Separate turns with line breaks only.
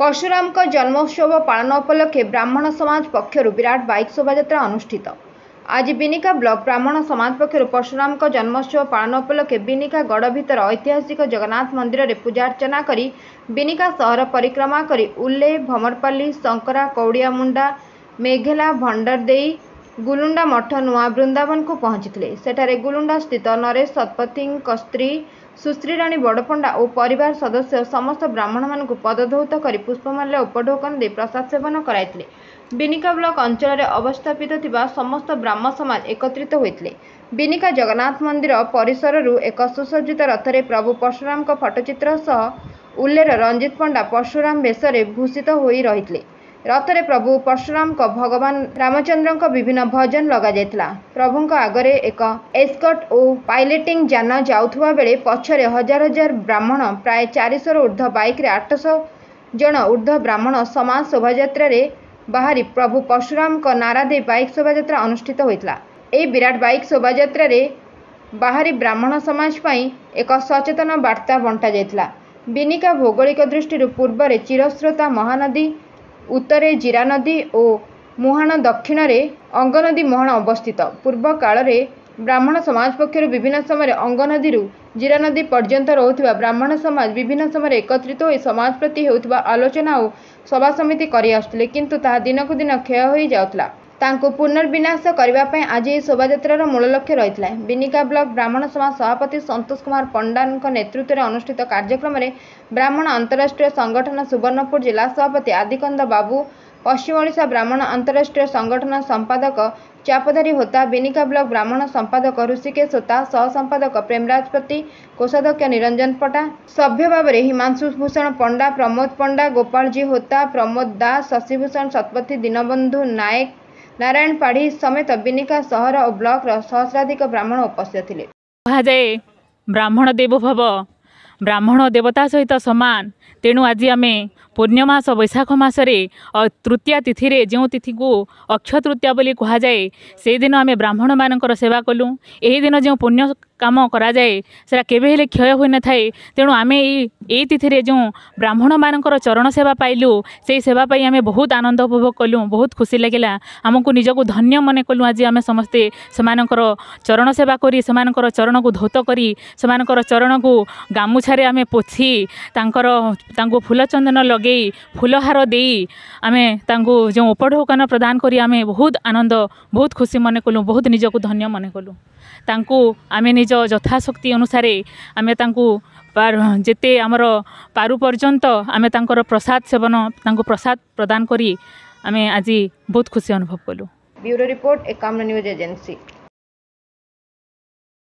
परशुराम जन्मोत्सव पालन उपलक्षे ब्राह्मण समाज पक्षर विराट बाइक शोभा अनुष्ठित। आज बिनिका ब्लॉक ब्राह्मण समाज पक्षर परशुराम जन्मोत्सव पालन उपलक्षे बिनिका गड़ भीतर ऐतिहासिक जगन्नाथ मंदिर में पूजार्चना करी बिनिका सहर परिक्रमा करी उल्ले भमरपल्ली शंकरा कौड़िया मुंडा मेघेला भंडारदेई गुलुंडा मठ नुआ वृंदावन को पहुंची। सेठारे गुलुंडा स्थित नरेश शतपथी स्त्री सुश्री राणी बड़पंडा और परिवार सदस्य समस्त ब्राह्मण मानक पदधौत कर पुष्पमाल्य उपढौकन दे प्रसाद सेवन कराइथिले। बिनिका ब्लॉक अंचल अवस्थापित थिबा समस्त ब्राह्मण समाज एकत्रित होइथिले। बिनिका जगन्नाथ मंदिर परिसर एक सुसज्जित रथरे प्रभु परशुराम फटोचित्र सह उल्लेर रंजित पंडा परशुराम बेशरे भूषित होई रहिथिले। रथरे प्रभु परशुराम भगवान रामचंद्र विभिन्न भजन लगा जायतिला। प्रभुଙ୍କ आगरे एक एस्कॉर्ट और पायलटिंग जान जाउथुवा बेले पछरे हजार हजार ब्राह्मण प्राय 400 ऊर्ध्व बाइक रे 800 जन ऊर्ध्व ब्राह्मण समाज शोभायात्रा रे बाहरी प्रभु परशुराम नारा दे बाइक शोभायात्रा अनुष्ठित होइतिला। एही विराट बाइक शोभायात्रा रे बाहरी ब्राह्मण समाज पई एक सचेतन वार्ता बंटा जायतिला। बिनिका भौगोलिक दृष्टि पूर्व रे चिरस्रोता महानदी, उत्तरे जीरा नदी और मुहाण दक्षिण रे अंगनदी मुहाण अवस्थित। पूर्व काल रे ब्राह्मण समाज पक्षर विभिन्न समय अंग नदी जीरा नदी पर्यंत रोथुवा ब्राह्मण समाज विभिन्न समय एकत्रित हो समाज प्रति हेउथुवा आलोचना और सभा समिति करि आसुथिले, किंतु ताहा दिनकु दिन क्षय होई जाउथला। तांको पुनर्विनाश करबा पई आज एही शोभायात्रार मूल लक्ष्य रहितला। बिनिका ब्लॉक ब्राह्मण समाज सभापति संतोष कुमार पंडा नेतृत्व में अनुष्ठित कार्यक्रम में ब्राह्मण अंतरराष्ट्रीय संगठन सुवर्णपुर जिला सभापति आदिकंद बाबू, पश्चिम ओडिशा ब्राह्मण अंतरराष्ट्रीय संगठन संपादक चापधारी होता, बिनिका ब्लॉक ब्राह्मण संपादक ऋषिकेश होता, सह संपादक प्रेमराजपति, कोषाध्यक्ष निरंजन पटा, सभ्य भाव में हिमांशु भूषण पंडा, प्रमोद पंडा, गोपाल जी होता, प्रमोद दास, शशिभूषण शतपथी, दीनबंधु नायक, नारायण पाढ़ी समेत बिनिका सहर और ब्लॉक सहस्राधिक ब्राह्मण उपस्थित थे।
कहुए ब्राह्मण देव भव, ब्राह्मण देवता सहित सामान। तेणु आज आम पूर्णमास बैशाख मसरे तृतीया तिथि रे जो तिथि को अक्षय तृतीया बोली कहुए से दिन आम ब्राह्मण मानकर सेवा कलु। यही दिन जो पुण्य काम करा जाए सेटा केबे हेले क्षय होई न थाए। तेणु आम ये तिथि रे जो ब्राह्मण मानकर चरण सेवा पाइलु से सेवा पाई आम बहुत आनंद उपभोग कलु, बहुत खुशी लगिला। आमको निजको धन्य मन कलु। आज आम समस्ते सेमानकर चरण सेवा करी सेमानकर चरण को धौत करी सेमानकर चरण को गामुछारे आम पोछि तांको फूल चंदन लगे फूलहार दे आमे तांको जो उपढौकन प्रदान करी आमे बहुत आनंद बहुत खुशी मन कलु, बहुत निजको धन्य मन कलु। तांको आमे निज यथाशक्ति अनुसार आमे तांको जेते आमर पारु पर्यंत आमे तांकर प्रसाद सेवन तांको प्रसाद प्रदान करी आमे आज बहुत खुशी अनुभव कलु।
Bureau report Ekamra news agency.